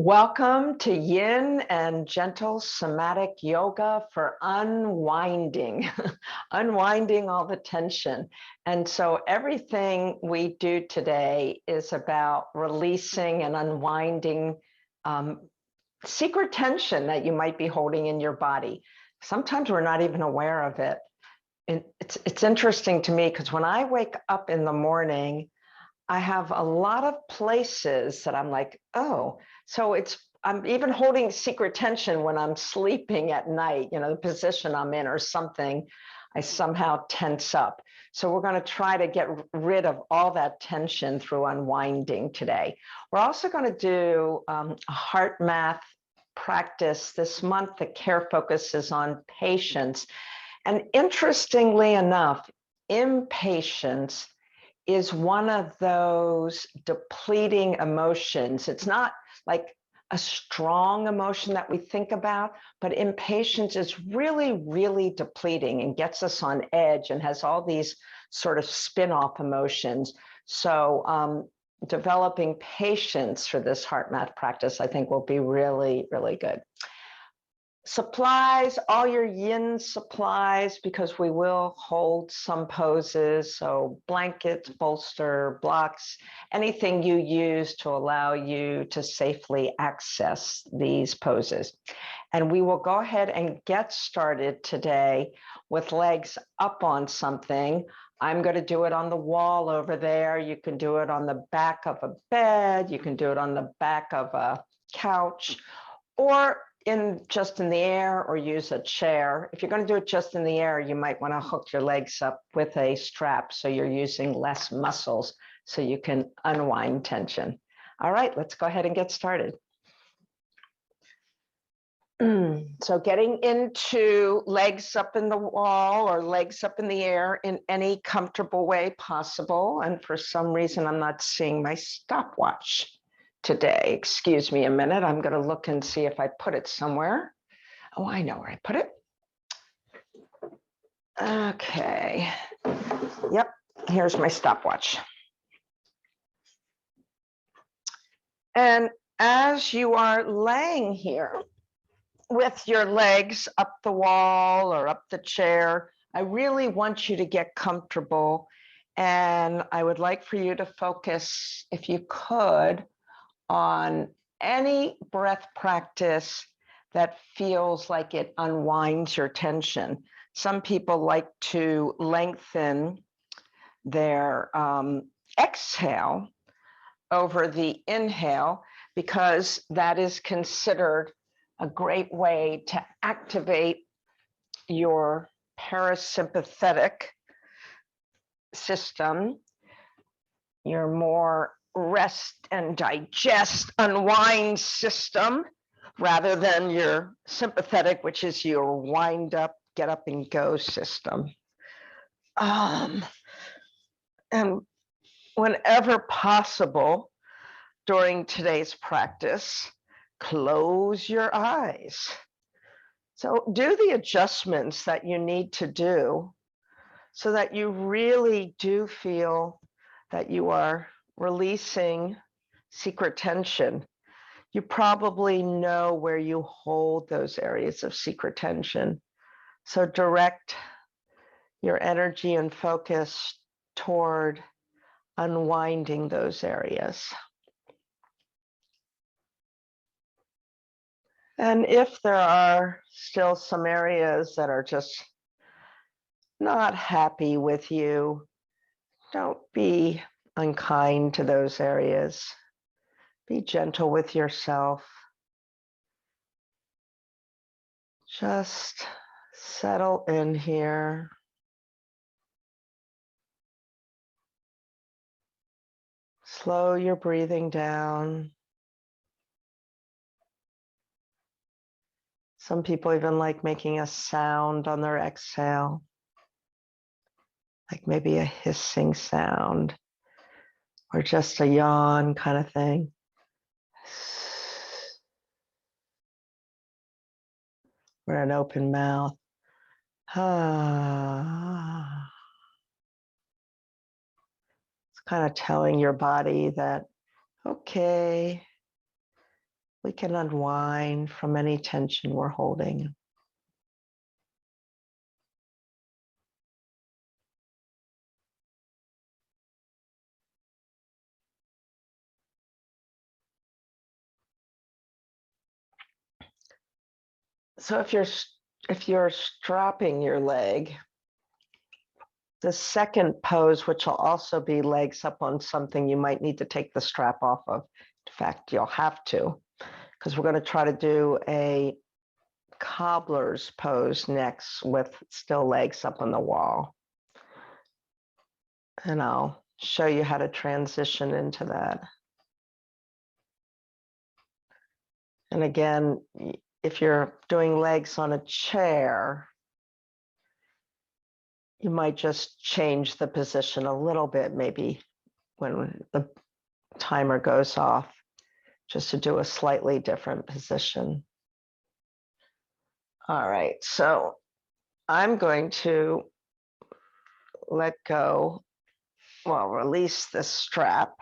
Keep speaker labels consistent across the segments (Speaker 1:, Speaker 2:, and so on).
Speaker 1: Welcome to Yin and Gentle Somatic Yoga for unwinding, unwinding all the tension. And so everything we do today is about releasing and unwinding secret tension that you might be holding in your body. Sometimes we're not even aware of it. And it's interesting to me because when I wake up in the morning, I have a lot of places that I'm like, oh, so I'm even holding secret tension when I'm sleeping at night, the position I'm in or something, I somehow tense up. So we're going to try to get rid of all that tension through unwinding today. We're also going to do a heart math practice this month. The care focus is on patience. And interestingly enough, impatience is one of those depleting emotions. It's not like a strong emotion that we think about, but impatience is really, really depleting and gets us on edge and has all these sort of spin-off emotions. So developing patience for this heart math practice, I think will be really, really good. Supplies, all your yin supplies, because we will hold some poses. So blankets, bolster, blocks, anything you use to allow you to safely access these poses. And we will go ahead and get started today with legs up on something. I'm going to do it on the wall over there. You can do it on the back of a bed. You can do it on the back of a couch, or just in the air, or use a chair. If you're going to do it just in the air, you might want to hook your legs up with a strap so you're using less muscles so you can unwind tension. All right, let's go ahead and get started. So getting into legs up in the wall or legs up in the air in any comfortable way possible. And for some reason, I'm not seeing my stopwatch today. Excuse me a minute. I'm going to look and see if I put it somewhere. Oh, I know where I put it. Okay. Yep. Here's my stopwatch. And as you are laying here with your legs up the wall or up the chair, I really want you to get comfortable. And I would like for you to focus, if you could, on any breath practice that feels like it unwinds your tension. Some people like to lengthen their exhale over the inhale because that is considered a great way to activate your parasympathetic system, your more rest and digest, unwind system, rather than your sympathetic, which is your wind up, get up and go system. And whenever possible during today's practice, close your eyes. So do the adjustments that you need to do so that you really do feel that you are releasing secret tension. You probably know where you hold those areas of secret tension. So direct your energy and focus toward unwinding those areas. And if there are still some areas that are just not happy with you, don't be unkind to those areas. Be gentle with yourself. Just settle in here. Slow your breathing down. Some people even like making a sound on their exhale, like maybe a hissing sound or just a yawn kind of thing. Or an open mouth. It's kind of telling your body that, okay, we can unwind from any tension we're holding. So if you're strapping your leg, the second pose, which will also be legs up on something you might need to take the strap off of. In fact, you'll have to, because we're going to try to do a cobbler's pose next with still legs up on the wall. And I'll show you how to transition into that. And again, if you're doing legs on a chair, you might just change the position a little bit, maybe when the timer goes off, just to do a slightly different position. All right, so I'm going to let go, well, release this strap.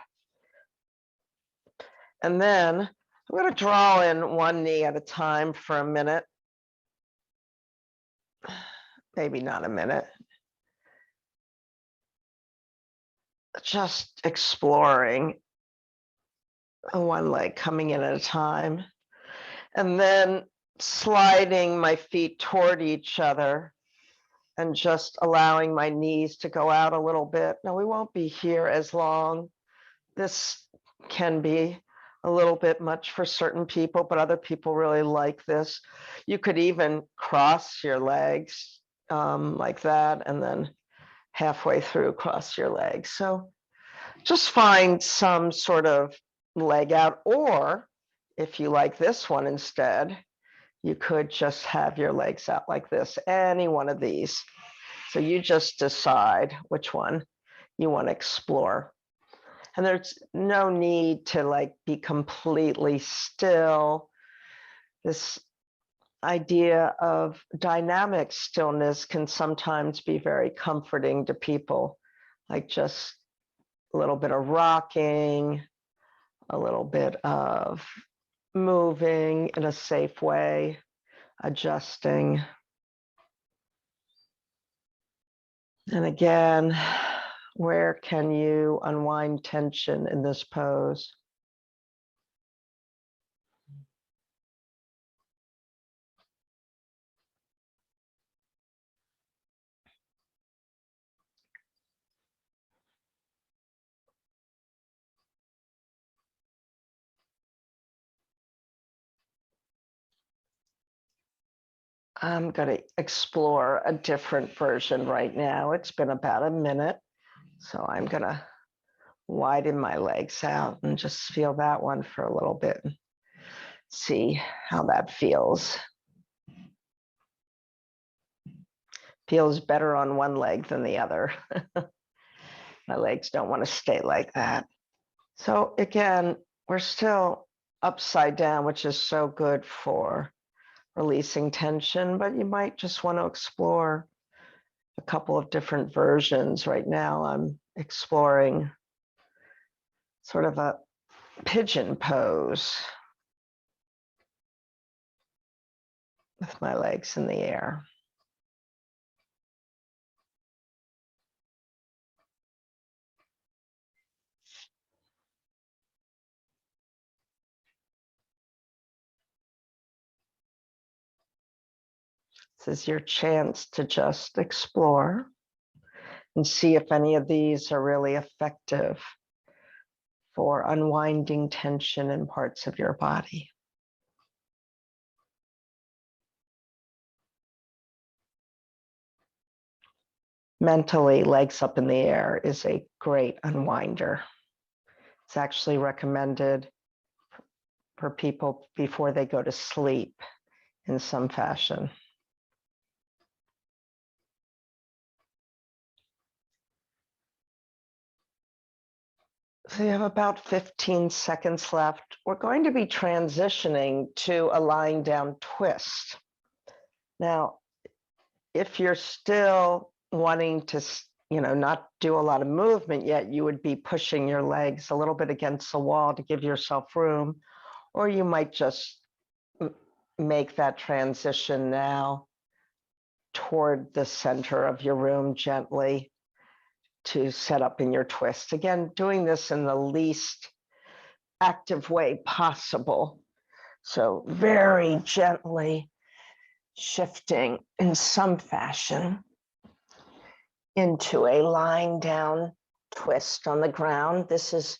Speaker 1: And then I'm going to draw in one knee at a time for a minute. Maybe not a minute. Just exploring one leg coming in at a time. And then sliding my feet toward each other and just allowing my knees to go out a little bit. Now, we won't be here as long. This can be a little bit much for certain people, but other people really like this. You could even cross your legs like that, and then halfway through cross your legs. So just find some sort of leg out, or if you like this one instead, you could just have your legs out like this, any one of these. So you just decide which one you want to explore. And there's no need to like be completely still. This idea of dynamic stillness can sometimes be very comforting to people, like just a little bit of rocking, a little bit of moving in a safe way, adjusting. And again, where can you unwind tension in this pose? I'm going to explore a different version right now. It's been about a minute, so I'm going to widen my legs out and just feel that one for a little bit. See how that feels. Feels better on one leg than the other. My legs don't want to stay like that. So again, we're still upside down, which is so good for releasing tension, but you might just want to explore a couple of different versions. Right now, I'm exploring sort of a pigeon pose with my legs in the air. This is your chance to just explore and see if any of these are really effective for unwinding tension in parts of your body. Mentally, legs up in the air is a great unwinder. It's actually recommended for people before they go to sleep in some fashion. So you have about 15 seconds left. We're going to be transitioning to a lying down twist. Now, if you're still wanting to, not do a lot of movement yet, you would be pushing your legs a little bit against the wall to give yourself room, or you might just make that transition now toward the center of your room gently to set up in your twist. Again, doing this in the least active way possible. So very gently shifting in some fashion into a lying down twist on the ground. This is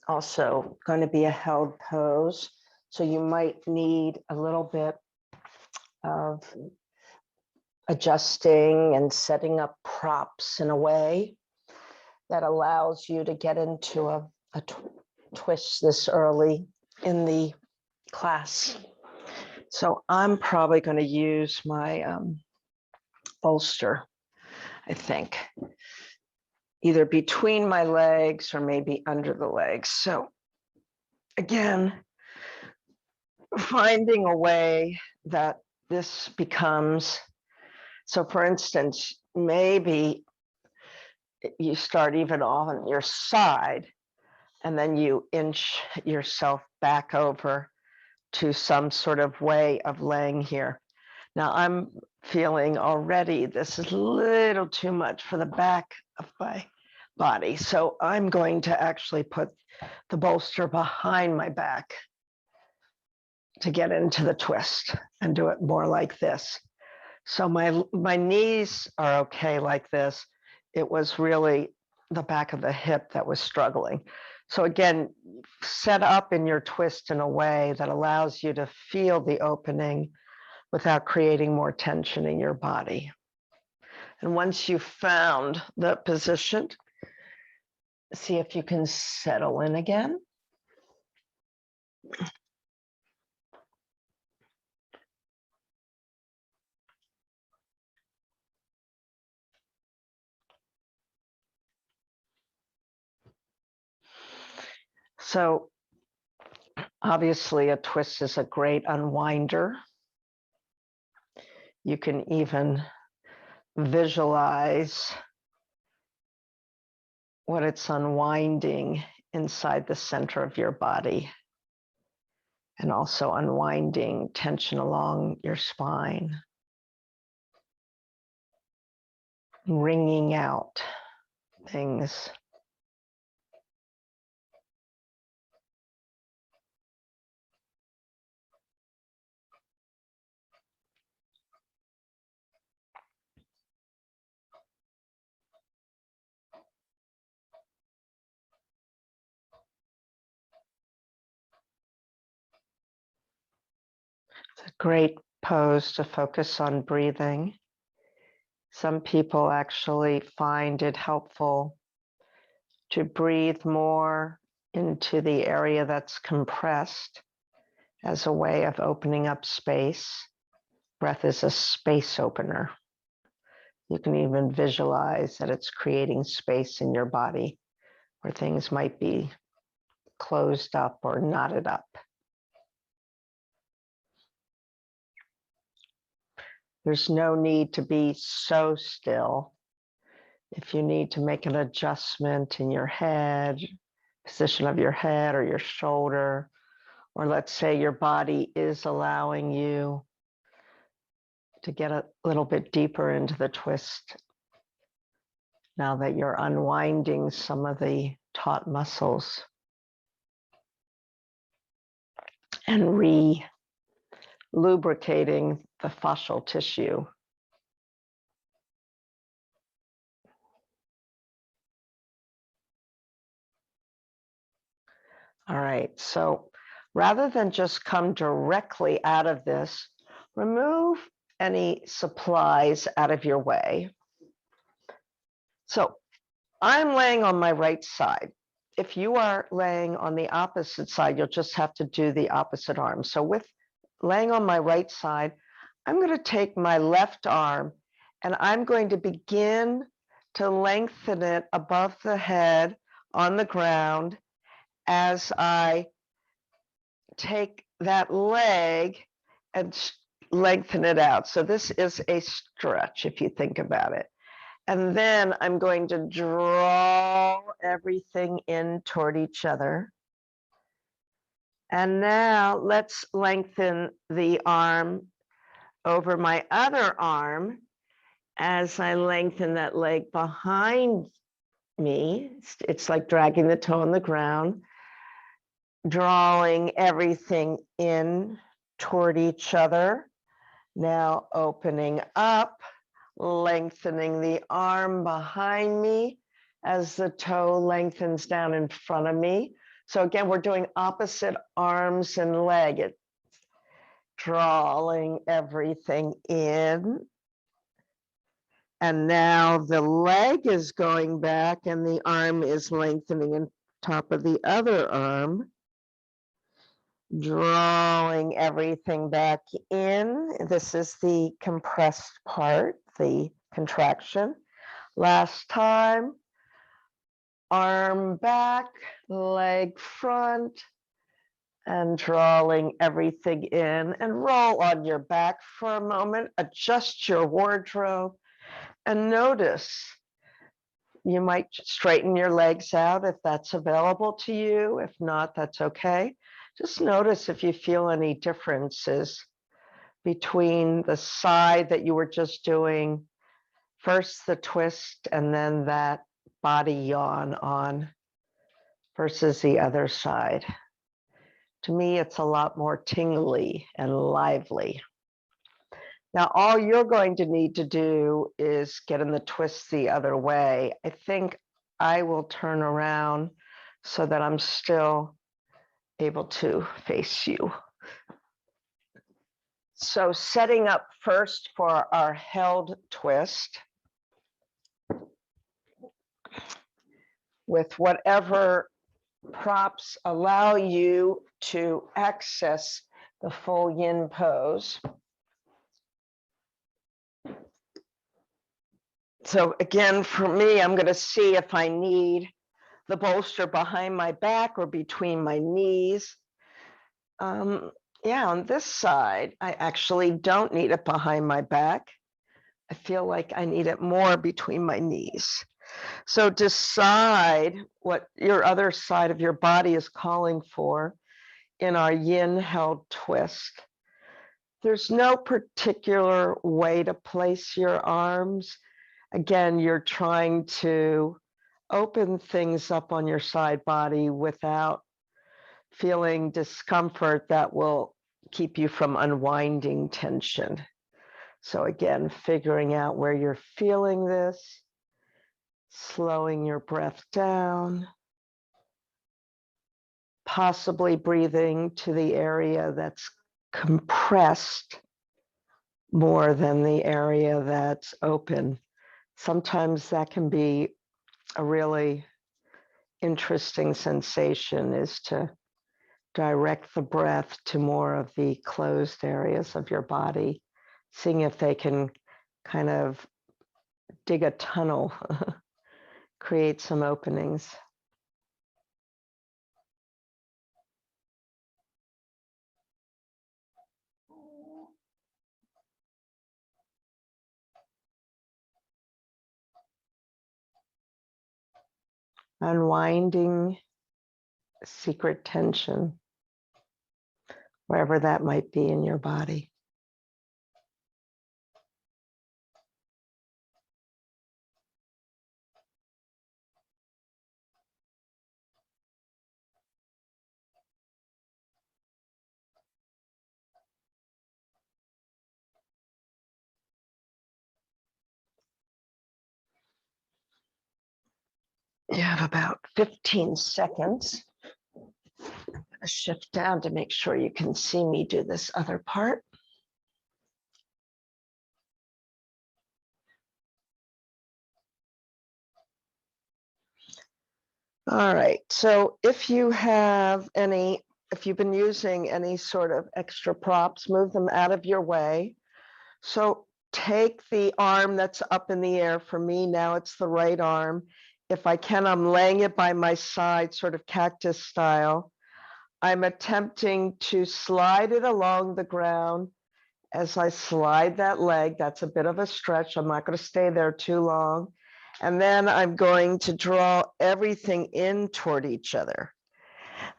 Speaker 1: also going to be a held pose. So you might need a little bit of adjusting and setting up props in a way that allows you to get into a twist this early in the class. So I'm probably going to use my bolster, I think, either between my legs or maybe under the legs. So again, finding a way that this becomes, so for instance, maybe you start even on your side and then you inch yourself back over to some sort of way of laying here. Now I'm feeling already this is a little too much for the back of my body. So I'm going to actually put the bolster behind my back to get into the twist and do it more like this. So my knees are okay like this. It was really the back of the hip that was struggling. So again, set up in your twist in a way that allows you to feel the opening without creating more tension in your body. And once you've found the position, see if you can settle in again. So obviously a twist is a great unwinder. You can even visualize what it's unwinding inside the center of your body, and also unwinding tension along your spine, wringing out things. It's a great pose to focus on breathing. Some people actually find it helpful to breathe more into the area that's compressed as a way of opening up space. Breath is a space opener. You can even visualize that it's creating space in your body where things might be closed up or knotted up. There's no need to be so still. If you need to make an adjustment in your head, position of your head or your shoulder, or let's say your body is allowing you to get a little bit deeper into the twist now that you're unwinding some of the taut muscles and lubricating the fascial tissue. All right, so rather than just come directly out of this, remove any supplies out of your way. So I'm laying on my right side. If you are laying on the opposite side, you'll just have to do the opposite arm. So with laying on my right side, I'm going to take my left arm and I'm going to begin to lengthen it above the head on the ground as I take that leg and lengthen it out. So this is a stretch if you think about it. And then I'm going to draw everything in toward each other And now let's lengthen the arm over my other arm as I lengthen that leg behind me. It's like dragging the toe on the ground, drawing everything in toward each other. Now opening up, lengthening the arm behind me as the toe lengthens down in front of me. So again, we're doing opposite arms and leg. It's drawing everything in. And now the leg is going back and the arm is lengthening on top of the other arm. Drawing everything back in. This is the compressed part, the contraction. Last time, arm back, leg front, and drawing everything in, and roll on your back for a moment, adjust your wardrobe, and notice. You might straighten your legs out if that's available to you. If not, that's okay. Just notice if you feel any differences between the side that you were just doing, first the twist and then that body yawn on, versus the other side. To me, it's a lot more tingly and lively. Now, all you're going to need to do is get in the twist the other way. I think I will turn around so that I'm still able to face you. So setting up first for our held twist with whatever props allow you to access the full yin pose. So again, for me, I'm going to see if I need the bolster behind my back or between my knees. Yeah, on this side, I actually don't need it behind my back. I feel like I need it more between my knees. So decide what your other side of your body is calling for in our yin held twist. There's no particular way to place your arms. Again, you're trying to open things up on your side body without feeling discomfort that will keep you from unwinding tension. So again, figuring out where you're feeling this, slowing your breath down, possibly breathing to the area that's compressed more than the area that's open. Sometimes that can be a really interesting sensation, is to direct the breath to more of the closed areas of your body, seeing if they can kind of dig a tunnel, create some openings. Unwinding secret tension, wherever that might be in your body. You have about 15 seconds. I'll shift down to make sure you can see me do this other part. All right, so if you've been using any sort of extra props, move them out of your way. So take the arm that's up in the air. For me now, it's the right arm. If I can, I'm laying it by my side, sort of cactus style. I'm attempting to slide it along the ground. As I slide that leg, that's a bit of a stretch. I'm not going to stay there too long. And then I'm going to draw everything in toward each other.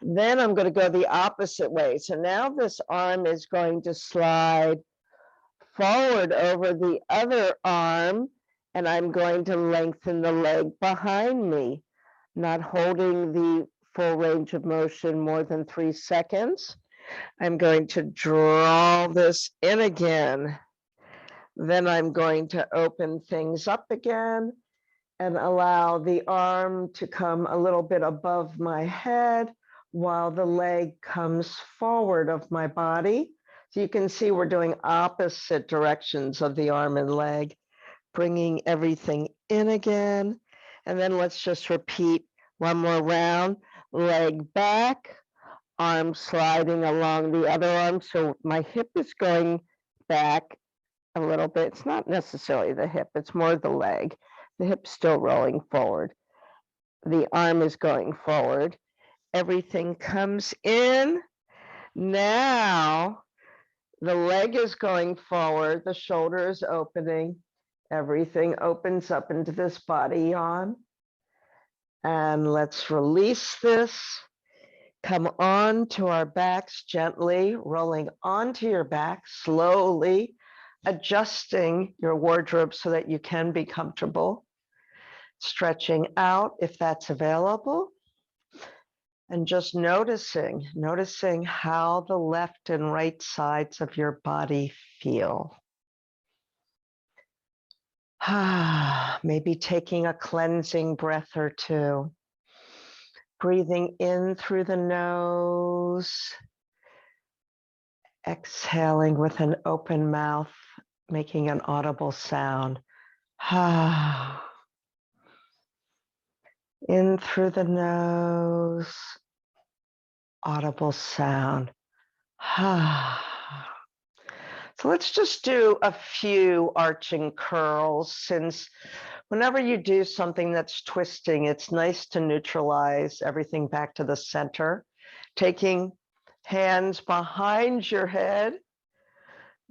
Speaker 2: Then I'm going to go the opposite way. So now this arm is going to slide forward over the other arm, and I'm going to lengthen the leg behind me, not holding the full range of motion more than 3 seconds. I'm going to draw this in again. Then I'm going to open things up again and allow the arm to come a little bit above my head while the leg comes forward of my body. So you can see we're doing opposite directions of the arm and leg, bringing everything in again. And then let's just repeat one more round. Leg back, arm sliding along the other arm. So my hip is going back a little bit. It's not necessarily the hip, it's more the leg. The hip's still rolling forward. The arm is going forward. Everything comes in. Now the leg is going forward, the shoulder is opening. Everything opens up into this body yawn. And let's release this. Come on to our backs gently, rolling onto your back slowly, adjusting your wardrobe so that you can be comfortable, stretching out if that's available, and just noticing how the left and right sides of your body feel. Maybe taking a cleansing breath or two. Breathing in through the nose, exhaling with an open mouth, making an audible sound. In through the nose, audible sound. So let's just do a few arching curls, since whenever you do something that's twisting, it's nice to neutralize everything back to the center. Taking hands behind your head,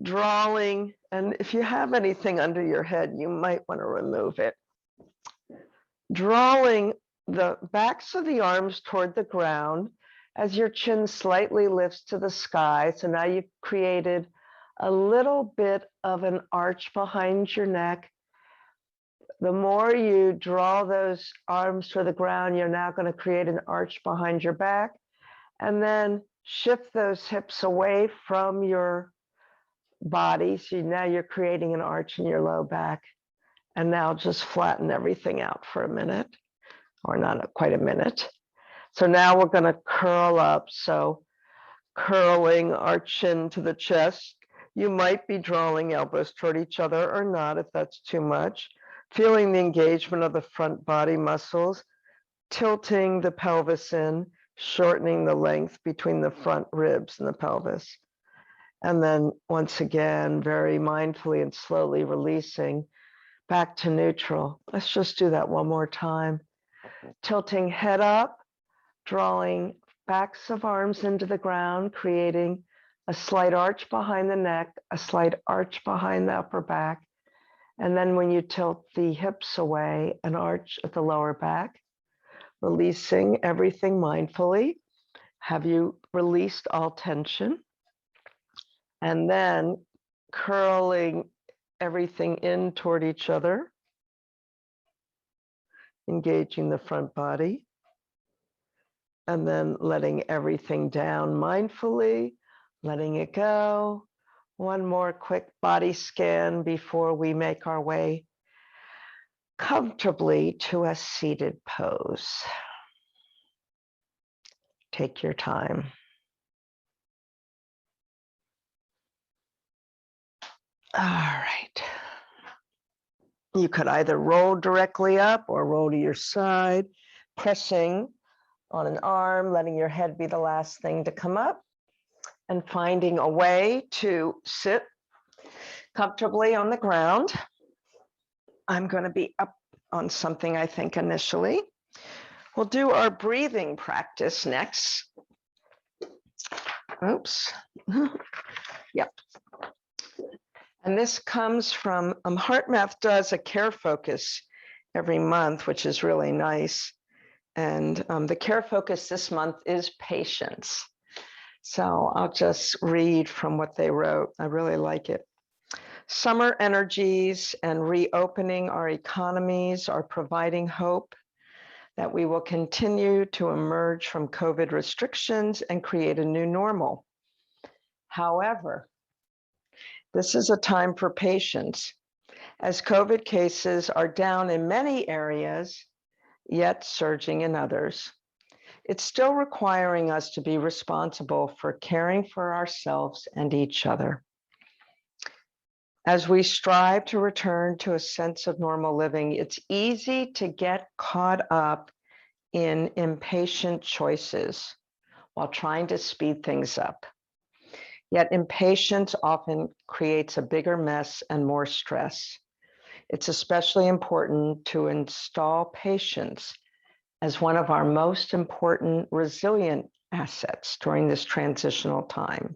Speaker 2: drawing, and if you have anything under your head, you might want to remove it. Drawing the backs of the arms toward the ground as your chin slightly lifts to the sky. So now you've created a little bit of an arch behind your neck. The more you draw those arms to the ground, you're now going to create an arch behind your back, and then shift those hips away from your body. So now you're creating an arch in your low back. And now just flatten everything out for a minute, or not quite a minute. So now we're going to curl up. So curling our chin to the chest. You might be drawing elbows toward each other or not, if that's too much. Feeling the engagement of the front body muscles, tilting the pelvis in, shortening the length between the front ribs and the pelvis. And then once again, very mindfully and slowly releasing back to neutral. Let's just do that one more time. Tilting head up, drawing backs of arms into the ground, creating a slight arch behind the neck, a slight arch behind the upper back. And then when you tilt the hips away, an arch at the lower back, releasing everything mindfully. Have you released all tension? And then curling everything in toward each other, engaging the front body, and then letting everything down mindfully, letting it go. One more quick body scan before we make our way comfortably to a seated pose. Take your time. All right. You could either roll directly up or roll to your side, pressing on an arm, letting your head be the last thing to come up, and finding a way to sit comfortably on the ground. I'm going to be up on something, I think, initially. We'll do our breathing practice next. Oops. Yep. And this comes from HeartMath does a care focus every month, which is really nice.
Speaker 1: And the care focus this month is patience. So I'll just read from what they wrote. I really like it. Summer energies and reopening our economies are providing hope that we will continue to emerge from COVID restrictions and create a new normal. However, this is a time for patience, as COVID cases are down in many areas, yet surging in others. It's still requiring us to be responsible for caring for ourselves and each other. As we strive to return to a sense of normal living, it's easy to get caught up in impatient choices while trying to speed things up. Yet impatience often creates a bigger mess and more stress. It's especially important to install patience as one of our most important resilient assets during this transitional time.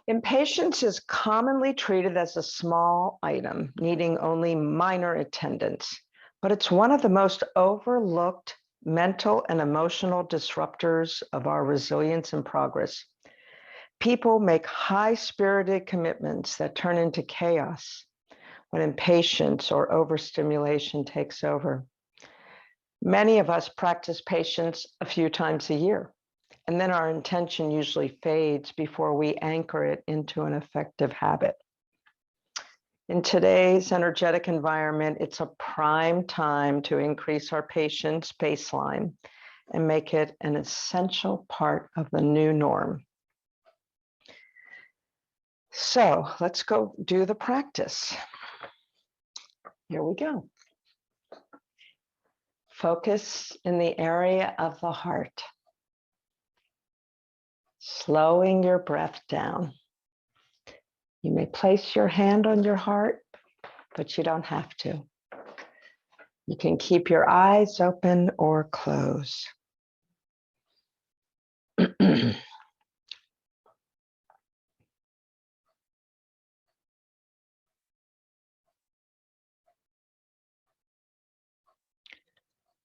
Speaker 1: Impatience is commonly treated as a small item, needing only minor attendance, but it's one of the most overlooked mental and emotional disruptors of our resilience and progress. People make high-spirited commitments that turn into chaos when impatience or overstimulation takes over. Many of us practice patience a few times a year, and then our intention usually fades before we anchor it into an effective habit. In today's energetic environment, it's a prime time to increase our patience baseline and make it an essential part of the new norm. So let's go do the practice. Here we go. Focus in the area of the heart, slowing your breath down. You may place your hand on your heart, but you don't have to. You can keep your eyes open or close.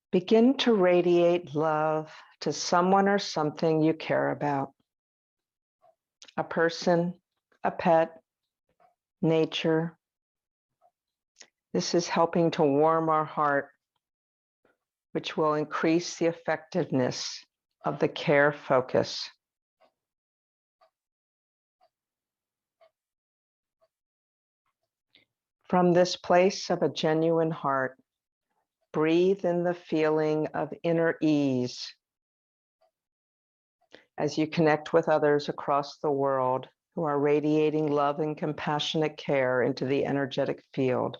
Speaker 1: Begin to radiate love to someone or something you care about. A person, a pet, nature. This is helping to warm our heart, which will increase the effectiveness of the care focus. From this place of a genuine heart, breathe in the feeling of inner ease as you connect with others across the world who are radiating love and compassionate care into the energetic field.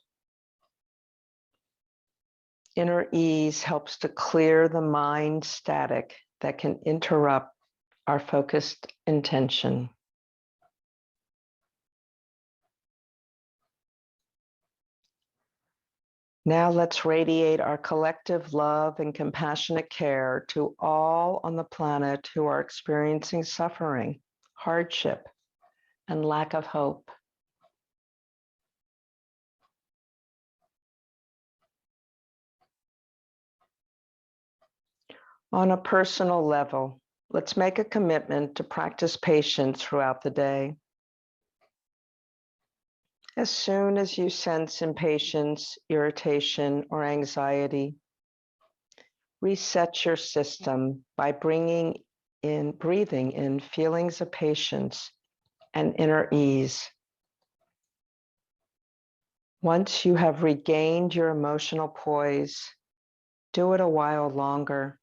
Speaker 1: Inner ease helps to clear the mind static that can interrupt our focused intention. Now let's radiate our collective love and compassionate care to all on the planet who are experiencing suffering, hardship, and lack of hope. On a personal level, let's make a commitment to practice patience throughout the day. As soon as you sense impatience, irritation, or anxiety, reset your system by breathing in feelings of patience and inner ease. Once you have regained your emotional poise, do it a while longer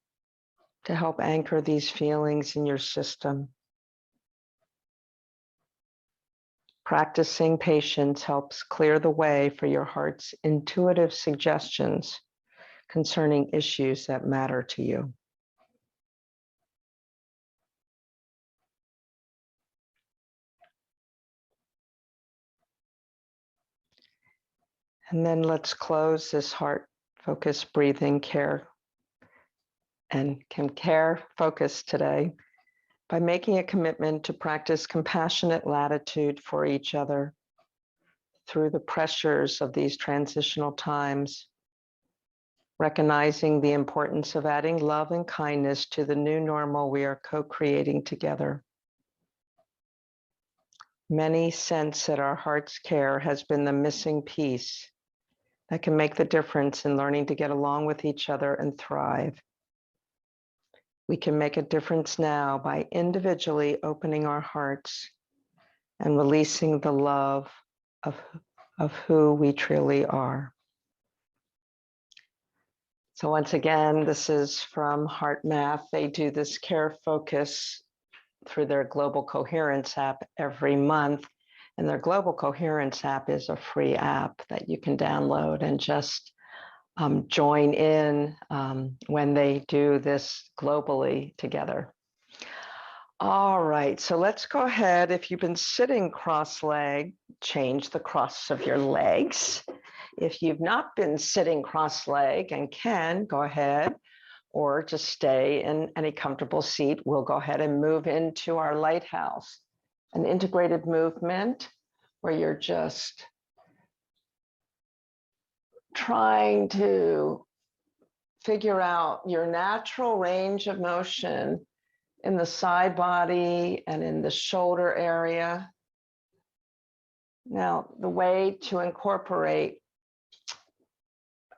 Speaker 1: to help anchor these feelings in your system. Practicing patience helps clear the way for your heart's intuitive suggestions concerning issues that matter to you. And then let's close this heart-focused breathing care focus today by making a commitment to practice compassionate latitude for each other through the pressures of these transitional times. recognizing the importance of adding love and kindness to the new normal we are co-creating together. Many sense that our heart's care has been the missing piece that can make the difference in learning to get along with each other and thrive. We can make a difference now by individually opening our hearts and releasing the love of who we truly are. So once again, this is from Heart Math. They do this care focus through their Global Coherence app every month. And their Global Coherence app is a free app that you can download and just join in when they do this globally together. All right, so let's go ahead. If you've been sitting cross-legged, change the cross of your legs. If you've not been sitting cross-legged and can, go ahead, or just stay in any comfortable seat. We'll go ahead and move into our lighthouse, an integrated movement where you're just trying to figure out your natural range of motion in the side body and in the shoulder area. Now, the way to incorporate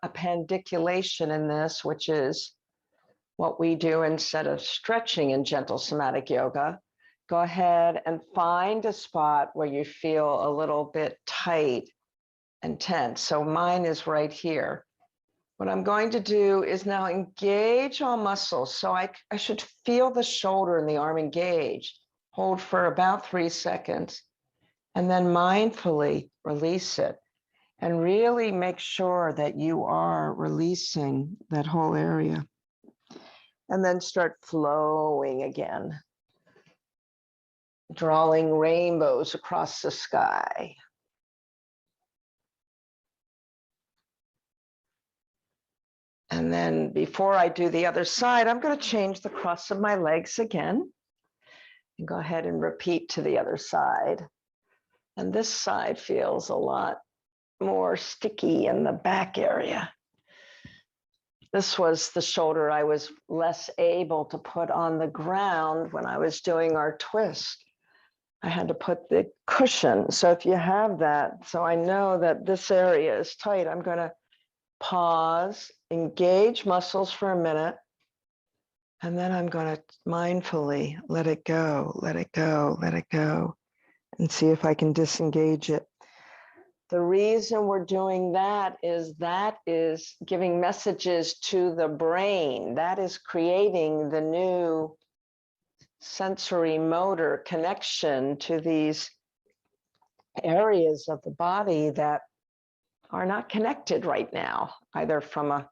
Speaker 1: a pandiculation in this, which is what we do instead of stretching in gentle somatic yoga, go ahead and find a spot where you feel a little bit tight and tense. So mine is right here. What I'm going to do is now engage all muscles. So I should feel the shoulder and the arm engage. Hold for about 3 seconds, and then mindfully release it. And really make sure that you are releasing that whole area. And then start flowing again, drawing rainbows across the sky. And then before I do the other side, I'm going to change the cross of my legs again. And go ahead and repeat to the other side. And this side feels a lot more sticky in the back area. This was the shoulder I was less able to put on the ground when I was doing our twist. I had to put the cushion. So if you have that, so I know that this area is tight, I'm going to pause, engage muscles for a minute, and then I'm going to mindfully let it go, let it go, let it go, and see if I can disengage it. The reason we're doing that is giving messages to the brain. That is creating the new sensory motor connection to these areas of the body that are not connected right now, either from a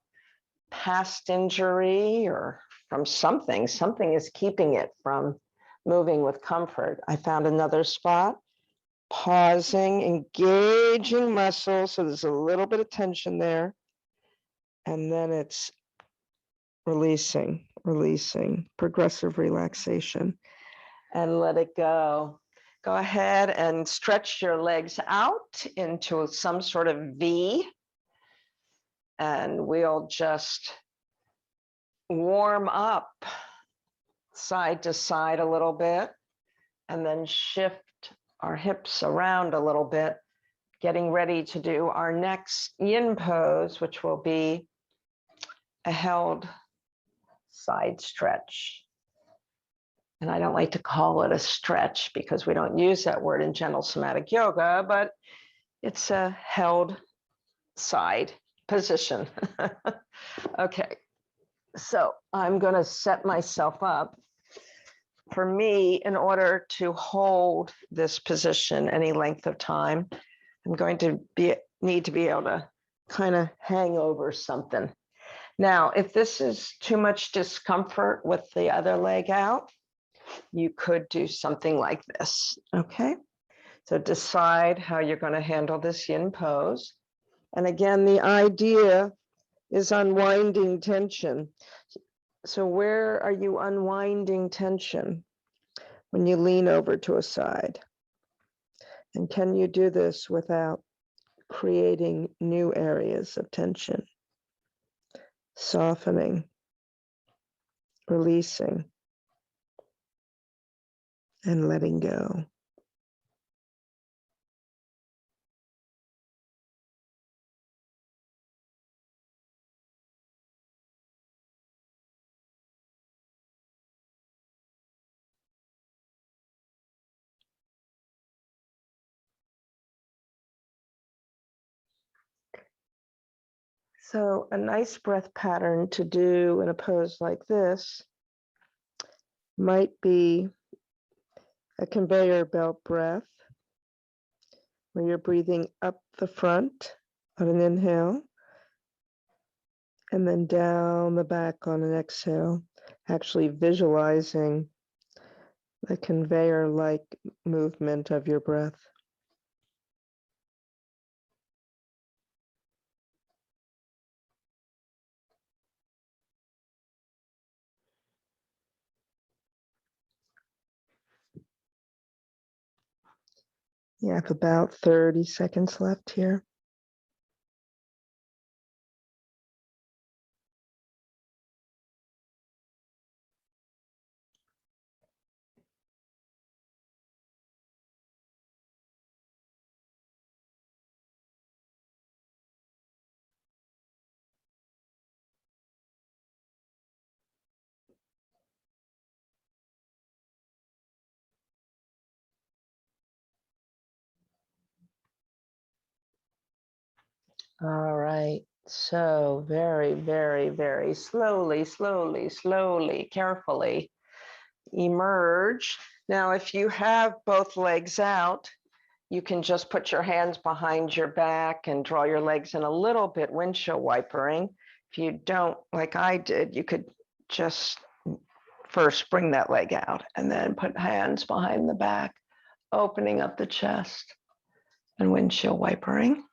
Speaker 1: past injury or from something. Something is keeping it from moving with comfort. I found another spot. Pausing, engaging muscles, so there's a little bit of tension there. And then it's releasing, progressive relaxation, and let it go. Go ahead and stretch your legs out into some sort of V. And we'll just warm up side to side a little bit, and then shift our hips around a little bit, getting ready to do our next yin pose, which will be a held side stretch. And I don't like to call it a stretch because we don't use that word in gentle somatic yoga, but it's a held side position. Okay, so I'm going to set myself up. For me, in order to hold this position any length of time, I'm going to need to be able to kind of hang over something. Now, if this is too much discomfort with the other leg out, you could do something like this, okay? So decide how you're going to handle this yin pose. And again, the idea is unwinding tension. So where are you unwinding tension? When you lean over to a side. And can you do this without creating new areas of tension?
Speaker 2: softening, releasing, and letting go. So a nice breath pattern to do in a pose like this might be a conveyor belt breath, where you're breathing up the front on an inhale and then down the back on an exhale, actually visualizing the conveyor-like movement of your breath. You have about 30 seconds left here. All right. So very, very, very slowly, carefully emerge. Now, if you have both legs out, you can just put your hands behind your back and draw your legs in a little bit windshield wipering. If you don't, like I did, you could just first bring that leg out and then put hands behind the back, opening up the chest and windshield wipering.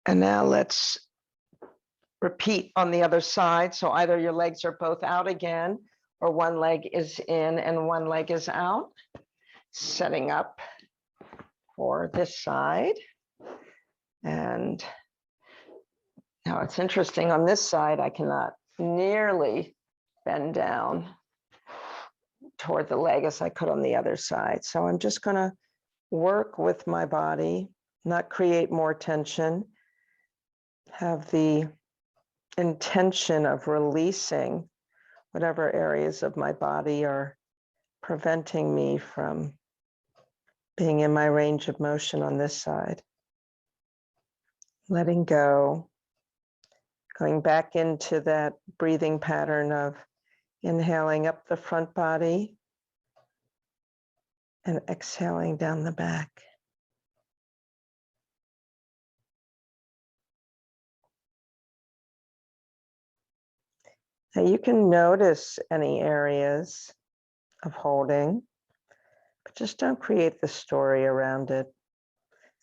Speaker 2: And now let's repeat on the other side. So either your legs are both out again, or one leg is in and one leg is out. Setting up for this side. And now it's interesting, on this side, I cannot nearly bend down toward the leg as I could on the other side. So I'm just gonna work with my body, not create more tension, have the intention of releasing whatever areas of my body are preventing me from being in my range of motion on this side. Letting go, going back into that breathing pattern of inhaling up the front body and exhaling down the back. Now you can notice any areas of holding, but just don't create the story around it.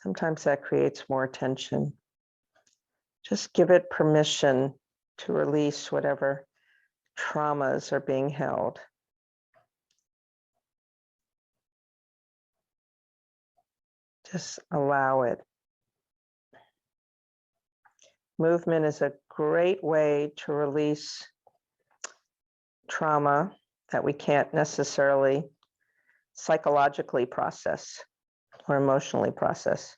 Speaker 2: Sometimes that creates more tension. Just give it permission to release whatever traumas are being held. Just allow it. Movement is a great way to release trauma that we can't necessarily psychologically process or emotionally process.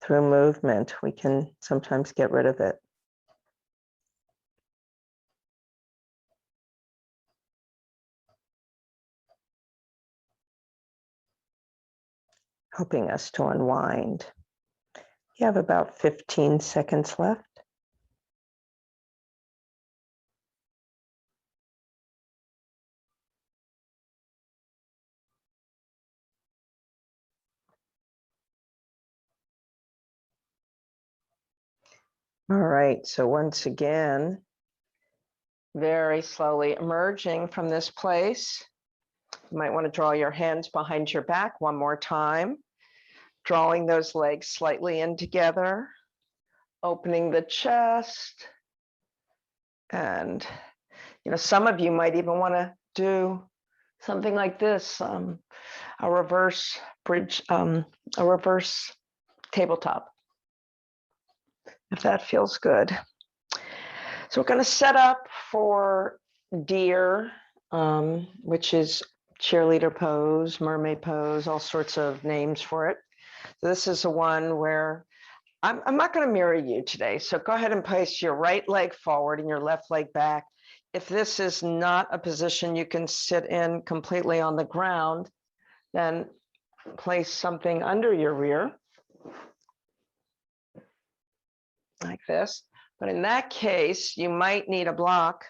Speaker 2: Through movement, we can sometimes get rid of it. Helping us to unwind. You have about 15 seconds left. All right, so once again, very slowly emerging from this place. You might want to draw your hands behind your back one more time, drawing those legs slightly in together, opening the chest. And, some of you might even want to do something like this, a reverse bridge, a reverse tabletop, if that feels good.
Speaker 1: So we're going to set up for deer, which is cheerleader pose, mermaid pose, all sorts of names for it. So this is the one where I'm not going to mirror you today. So go ahead and place your right leg forward and your left leg back. If this is not a position you can sit in completely on the ground, then place something under your rear like this. But in that case, you might need a block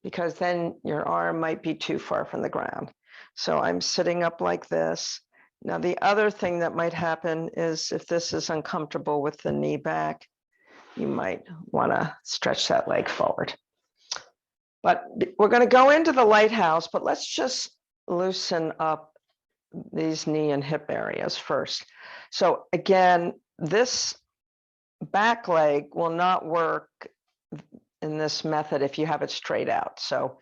Speaker 1: because then your arm might be too far from the ground. So I'm sitting up like this. Now, the other thing that might happen is if this is uncomfortable with the knee back, you might want to stretch that leg forward. But we're going to go into the lighthouse, but let's just loosen up these knee and hip areas first. So again, this back leg will not work in this method if you have it straight out. So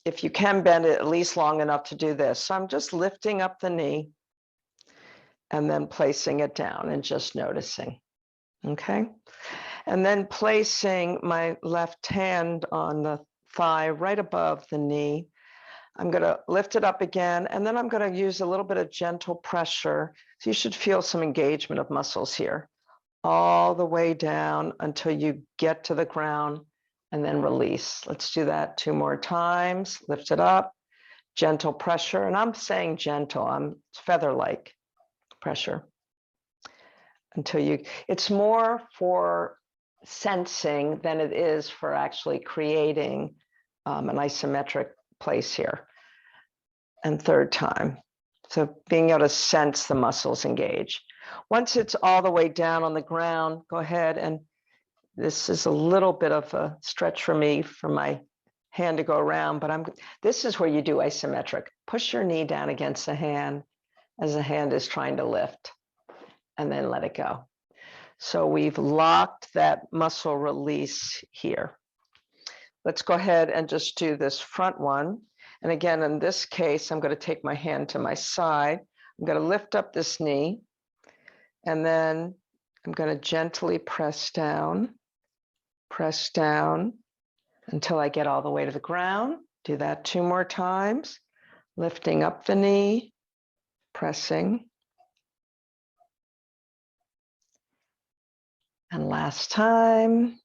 Speaker 1: if you can bend it at least long enough to do this. So I'm just lifting up the knee and then placing it down and just noticing, okay? And then placing my left hand on the thigh right above the knee. I'm gonna lift it up again, and then I'm gonna use a little bit of gentle pressure. So you should feel some engagement of muscles here, all the way down until you get to the ground and then release. Let's do that 2 more times. Lift it up, gentle pressure. And I'm saying gentle, it's feather-like pressure until it's more for sensing than it is for actually creating an isometric place here. And 3rd time. So being able to sense the muscles engage. Once it's all the way down on the ground, go ahead, and this is a little bit of a stretch for me for my hand to go around, but this is where you do isometric. Push your knee down against the hand as the hand is trying to lift, and then let it go. So we've locked that muscle release here. Let's go ahead and just do this front one. And again, in this case, I'm going to take my hand to my side. I'm going to lift up this knee, and then I'm going to gently press down until I get all the way to the ground. Do that 2 more times, lifting up the knee, pressing. And last time,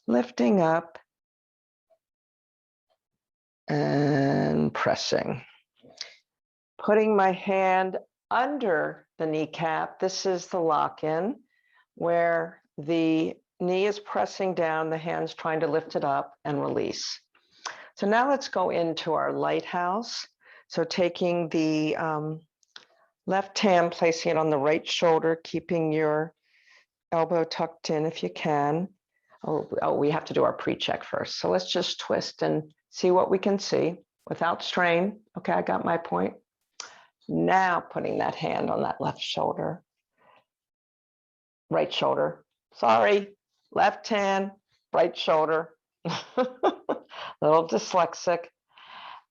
Speaker 1: lifting up and pressing. Putting my hand under the kneecap. This is the lock-in where the knee is pressing down, the hand's trying to lift it up and release. So now let's go into our lighthouse. So taking the left hand, placing it on the right shoulder, keeping your elbow tucked in if you can. Oh, we have to do our pre-check first. So let's just twist and see what we can see without strain. Okay, I got my point. Now putting that hand on that left shoulder, right shoulder, sorry, left hand, right shoulder, a little dyslexic,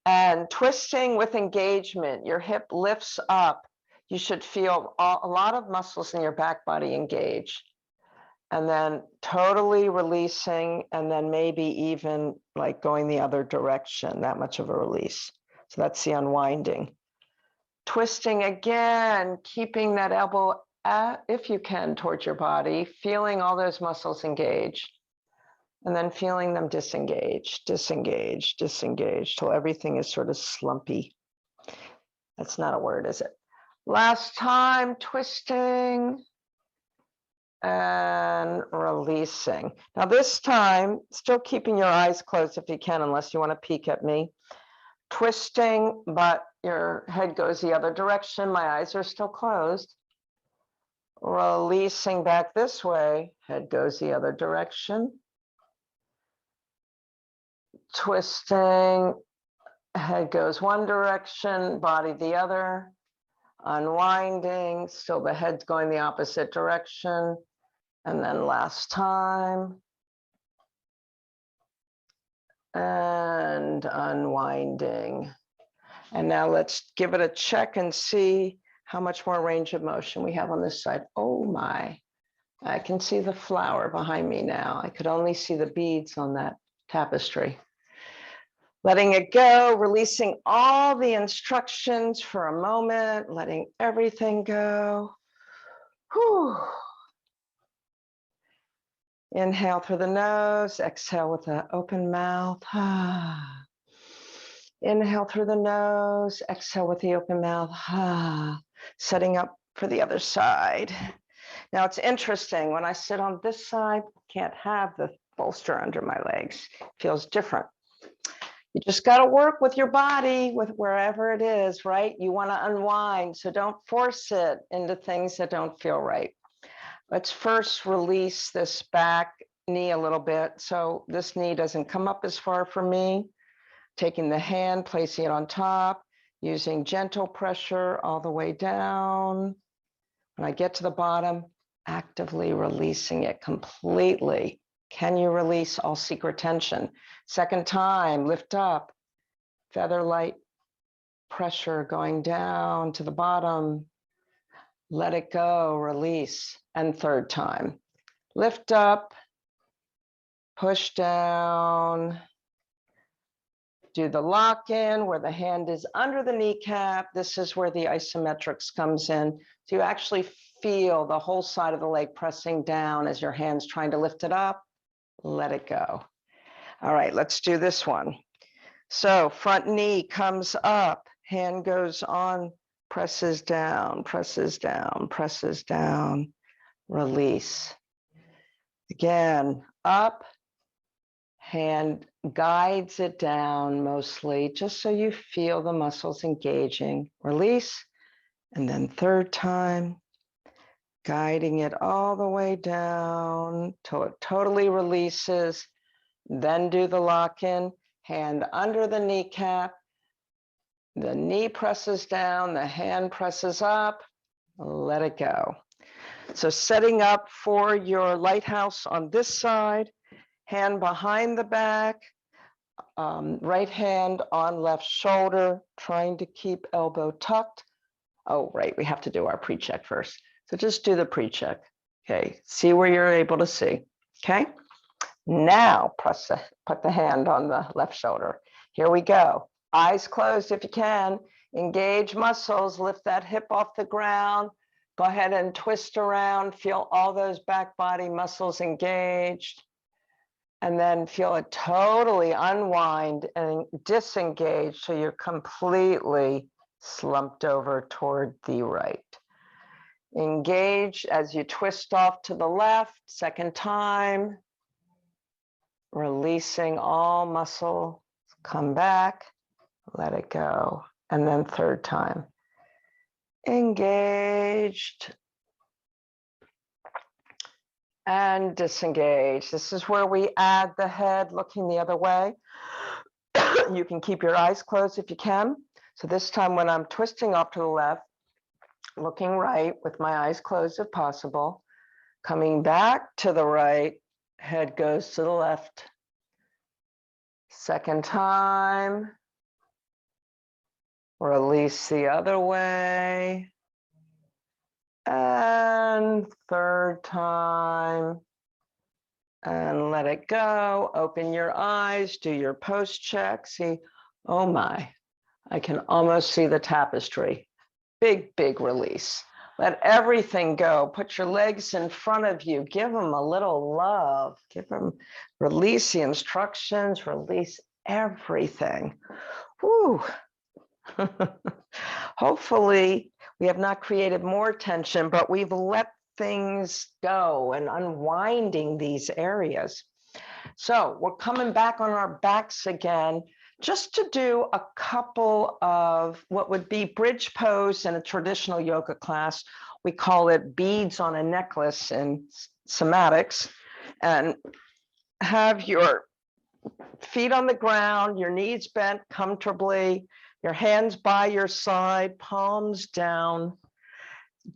Speaker 1: and twisting with engagement. Your hip lifts up. You should feel a lot of muscles in your back body engage. And then totally releasing, and then maybe even like going the other direction, that much of a release. So that's the unwinding. Twisting again, keeping that elbow, if you can, towards your body, feeling all those muscles engage, and then feeling them disengage, disengage, disengage, till everything is sort of slumpy. That's not a word, is it? Last time, twisting and releasing. Now this time, still keeping your eyes closed if you can, unless you want to peek at me. Twisting, but your head goes the other direction. My eyes are still closed. Releasing back this way, head goes the other direction. Twisting, head goes one direction, body the other. Unwinding, still the head's going the opposite direction. And then last time. And unwinding. And now let's give it a check and see how much more range of motion we have on this side. Oh my, I can see the flower behind me now. I could only see the beads on that tapestry. Letting it go, releasing all the instructions for a moment, letting everything go. Whew. Inhale through the nose, exhale with an open mouth. Inhale through the nose, exhale with the open mouth. Setting up for the other side. Now it's interesting, when I sit on this side, can't have the bolster under my legs. Feels different. You just got to work with your body, with wherever it is, right? You want to unwind, so don't force it into things that don't feel right. Let's first release this back knee a little bit, so this knee doesn't come up as far for me. Taking the hand, placing it on top, using gentle pressure all the way down. When I get to the bottom, actively releasing it completely. Can you release all secret tension? Second time, lift up, feather light pressure going down to the bottom. Let it go, release. And third time, lift up, push down. Do the lock in where the hand is under the kneecap. This is where the isometrics comes in. So you actually feel the whole side of the leg pressing down as your hand's trying to lift it up. Let it go. All right, let's do this one. So front knee comes up, hand goes on, presses down, presses down, presses down, release. Again, up, hand guides it down mostly, just so you feel the muscles engaging. Release, and then third time, guiding it all the way down till it totally releases. Then do the lock-in, hand under the kneecap. The knee presses down, the hand presses up, let it go. So setting up for your lighthouse on this side, hand behind the back, right hand on left shoulder, trying to keep elbow tucked. Oh, right, we have to do our pre-check first. So just do the pre-check. Okay, see where you're able to see. Okay, now put the hand on the left shoulder. Here we go. Eyes closed if you can. Engage muscles, lift that hip off the ground. Go ahead and twist around. Feel all those back body muscles engaged. And then feel it totally unwind and disengage so you're completely slumped over toward the right. Engage as you twist off to the left, second time. Releasing all muscle, come back, let it go. And then third time. Engaged. And disengage. This is where we add the head looking the other way. You can keep your eyes closed if you can. So this time when I'm twisting off to the left, looking right with my eyes closed if possible, coming back to the right, head goes to the left. Second time, release the other way. And third time, and let it go. Open your eyes, do your post check. See, oh my, I can almost see the tapestry. Big, big release. Let everything go. Put your legs in front of you. Give them a little love. Give them, release the instructions, release everything. Whew. Hopefully, we have not created more tension, but we've let things go and unwinding these areas. So we're coming back on our backs again, just to do a couple of what would be bridge pose in a traditional yoga class. We call it beads on a necklace in somatics, and have your feet on the ground, your knees bent comfortably, your hands by your side, palms down,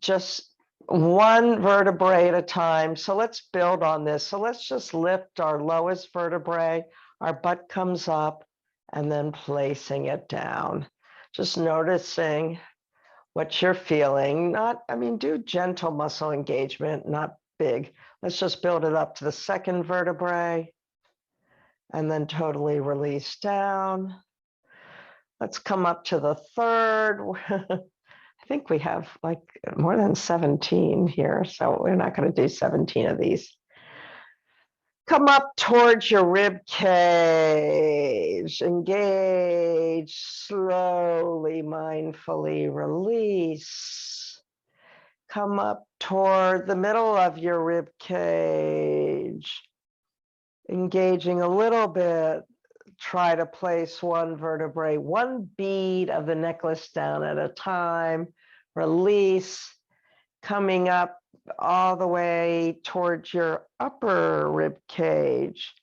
Speaker 1: just one vertebrae at a time. So let's build on this. So let's just lift our lowest vertebrae, our butt comes up, and then placing it down. Just noticing what you're feeling. Not, I mean, do gentle muscle engagement, not
Speaker 2: big. Let's just build it up to the second vertebrae and then totally release down. Let's come up to the third. I think we have like more than 17 here, so we're not going to do 17 of these. Come up towards your rib cage, engage, slowly, mindfully release. Come up toward the middle of your rib cage, engaging a little bit. Try to place one vertebrae, one bead of the necklace down at a time. Release, coming up all the way towards your upper rib cage.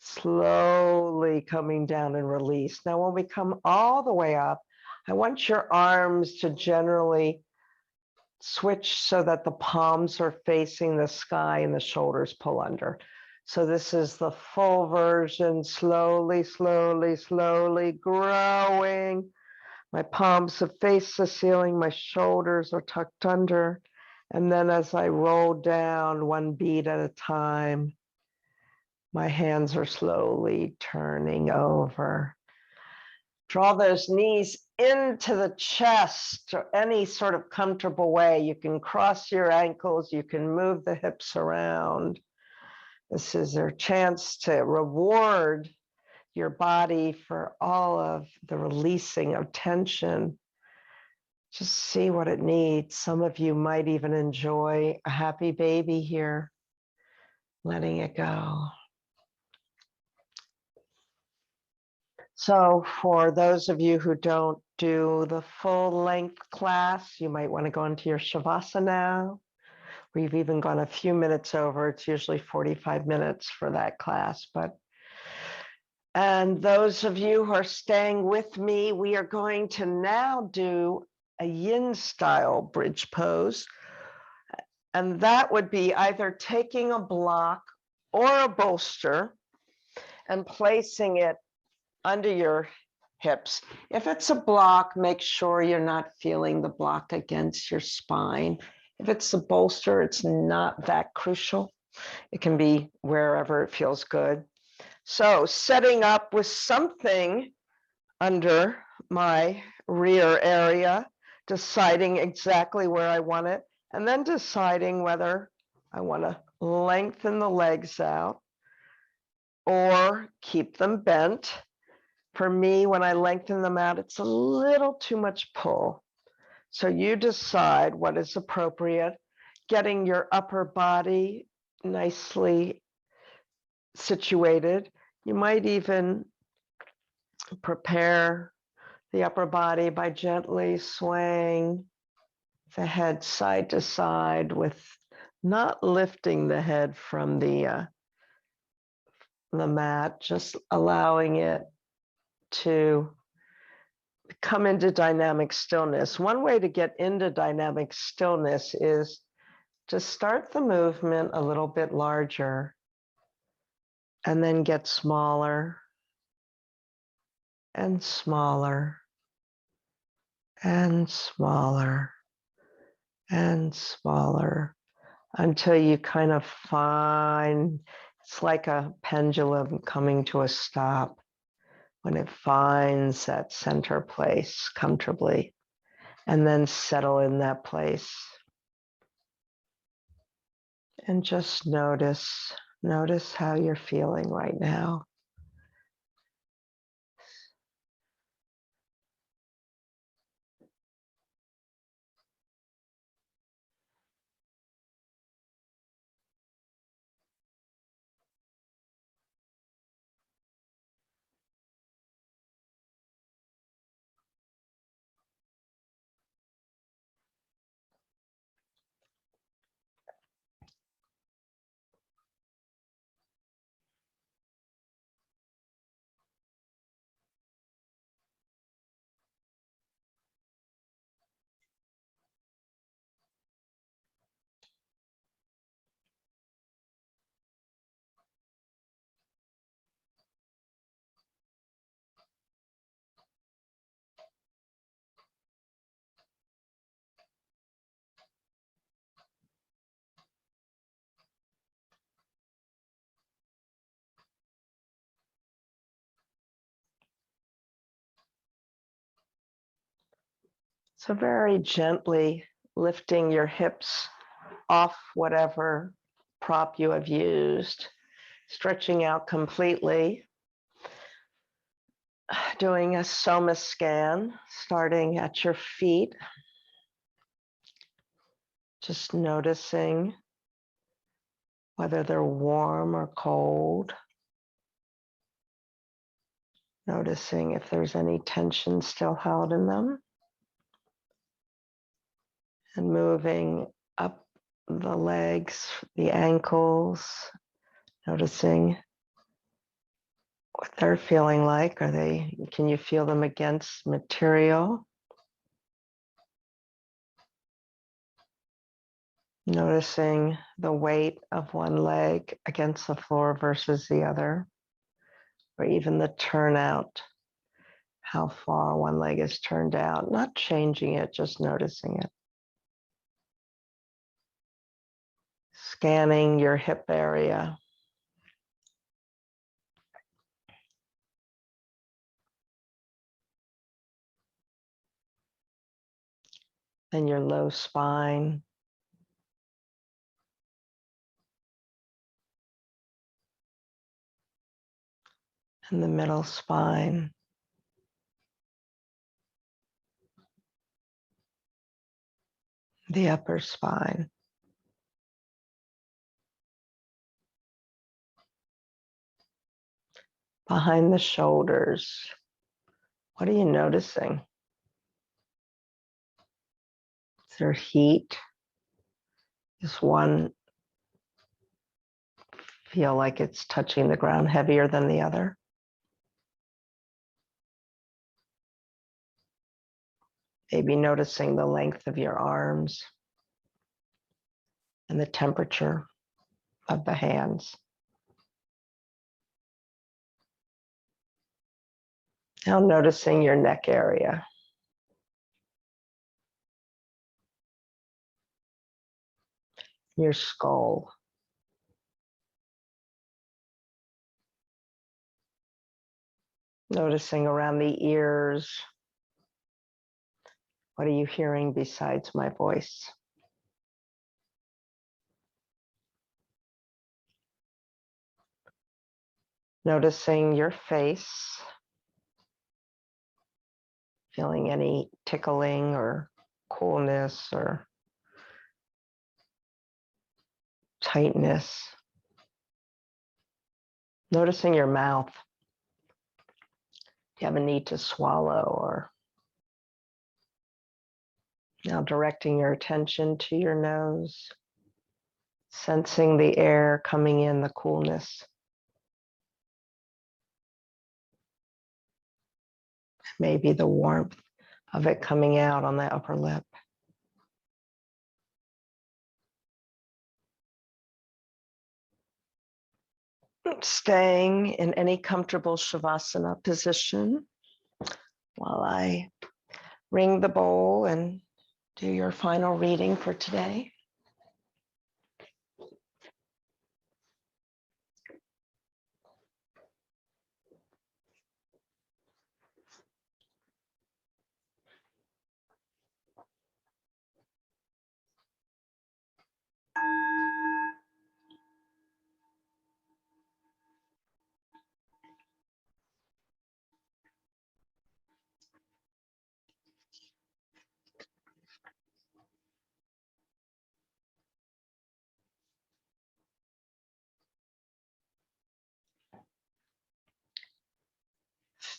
Speaker 2: Slowly coming down and release. Now, when we come all the way up, I want your arms to generally switch so that the palms are facing the sky and the shoulders pull under. So this is the full version, slowly, slowly, slowly growing. My palms have faced the ceiling, my shoulders are tucked under. And then as I roll down one beat at a time, my hands are slowly turning over. Draw those knees into the chest or any sort of comfortable way. You can cross your ankles, you can move the hips around. This is your chance to reward your body for all of the releasing of tension. Just see what it needs. Some of you might even enjoy a happy baby here, letting it go. So for those of you who don't do the full length class, you might want to go into your Shavasana. We've even gone a few minutes over. It's usually 45 minutes for that class. And those of you who are staying with me, we are going to now do a yin style bridge pose. And that would be either taking a block or a bolster and placing it under your hips. If it's a block, make sure you're not feeling the block against your spine. If it's a bolster, it's not that crucial. It can be wherever it feels good. So setting up with something under my rear area, deciding exactly where I want it, and then deciding whether I want to lengthen the legs out or keep them bent. For me, when I lengthen them out, it's a little too much pull. So you decide what is appropriate, getting your upper body nicely situated. You might even prepare the upper body by gently swaying the head side to side with not lifting the head from the mat, just allowing it to come into dynamic stillness. One way to get into dynamic stillness is to start the movement a little bit larger and then get smaller and smaller and smaller and smaller until you kind of find it's like a pendulum coming to a stop when it finds that center place comfortably, and then settle in that place. And just notice how you're feeling right now. So very gently lifting your hips off whatever prop you have used, stretching out completely, doing a soma scan, starting at your feet, just noticing whether they're warm or cold, noticing if there's any tension still held in them, and moving up the legs, the ankles, noticing what they're feeling like. Can you feel them against material? Noticing the weight of one leg against the floor versus the other, or even the turnout, how far one leg is turned out, not changing it, just noticing it. Scanning your hip area. And your low spine. And the middle spine. The upper spine. Behind the shoulders. What are you noticing? Is there heat? Does one feel like it's touching the ground heavier than the other? Maybe noticing the length of your arms and the temperature of the hands. Now noticing your neck area. Your skull. Noticing around the ears. What are you hearing besides my voice? Noticing your face. Feeling any tickling or coolness or tightness. Noticing your mouth. Do you have a need to swallow? Or now directing your attention to your nose, sensing the air coming in, the coolness. Maybe the warmth of it coming out on the upper lip. Staying in any comfortable Shavasana position while I ring the bowl and do your final reading for today.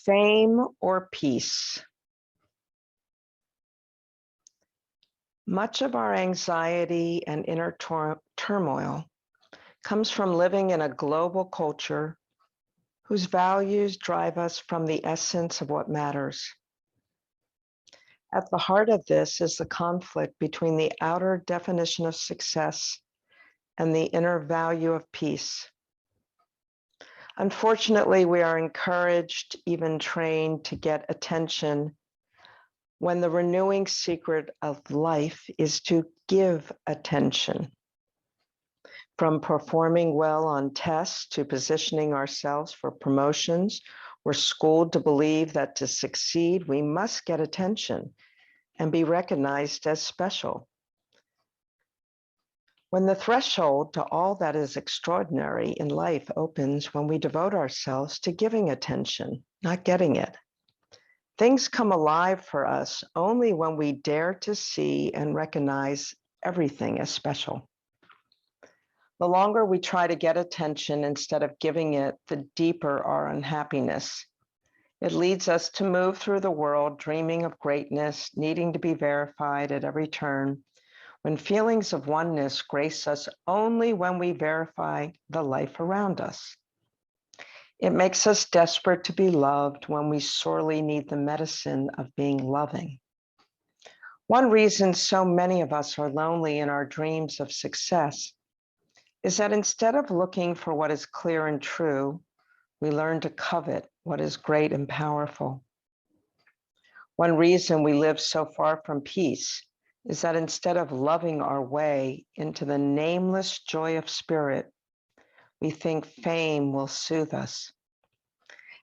Speaker 2: Fame or peace? Much of our anxiety and inner turmoil comes from living in a global culture whose values drive us from the essence of what matters. At the heart of this is the conflict between the outer definition of success and the inner value of peace. Unfortunately, we are encouraged, even trained, to get attention when the renewing secret of life is to give attention. From performing well on tests to positioning ourselves for promotions, we're schooled to believe that to succeed, we must get attention
Speaker 1: and be recognized as special. When the threshold to all that is extraordinary in life opens when we devote ourselves to giving attention, not getting it. Things come alive for us only when we dare to see and recognize everything as special. The longer we try to get attention instead of giving it, the deeper our unhappiness. It leads us to move through the world dreaming of greatness, needing to be verified at every turn, when feelings of oneness grace us only when we verify the life around us. It makes us desperate to be loved when we sorely need the medicine of being loving. One reason so many of us are lonely in our dreams of success is that instead of looking for what is clear and true, we learn to covet what is great and powerful. One reason we live so far from peace is that instead of loving our way into the nameless joy of spirit, we think fame will soothe us.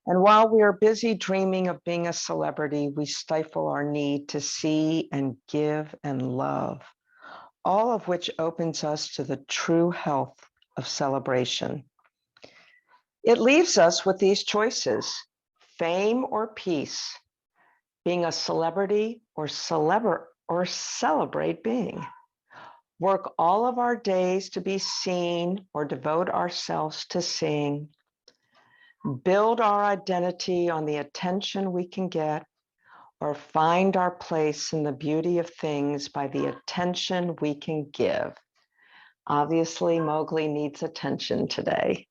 Speaker 1: And while we are busy dreaming of being a celebrity, we stifle our need to see and give and love, all of which opens us to the true health of celebration. It leaves us with these choices: fame or peace, being a celebrity or celebrate being. Work all of our days to be seen or devote ourselves to seeing. Build our identity on the attention we can get, or find our place in the beauty of things by the attention we can give. Obviously, Mowgli needs attention today.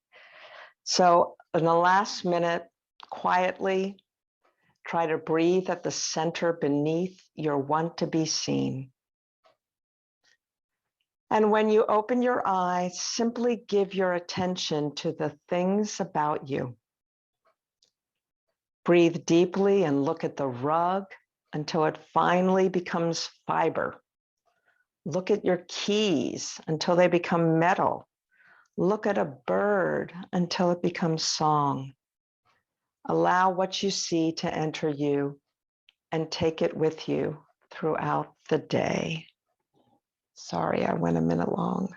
Speaker 1: So in the last minute, quietly, try to breathe at the center beneath your want to be seen. And when you open your eyes, simply give your attention to the things about you. Breathe deeply and look at the rug until it finally becomes fiber. Look at your keys until they become metal. Look at a bird until it becomes song. Allow what you see to enter you and take it with you throughout the day. Sorry, I went a minute long.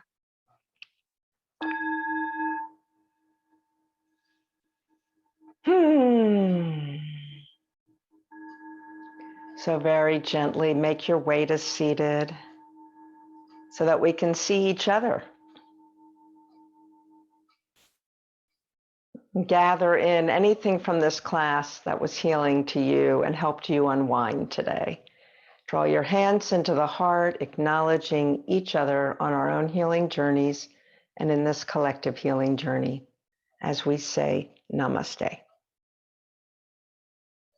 Speaker 1: So very gently make your way to seated so that we can see each other. Gather in anything from this class that was healing to you and helped you unwind today. Draw your hands into the heart, acknowledging each other on our own healing journeys and in this collective healing journey as we say namaste.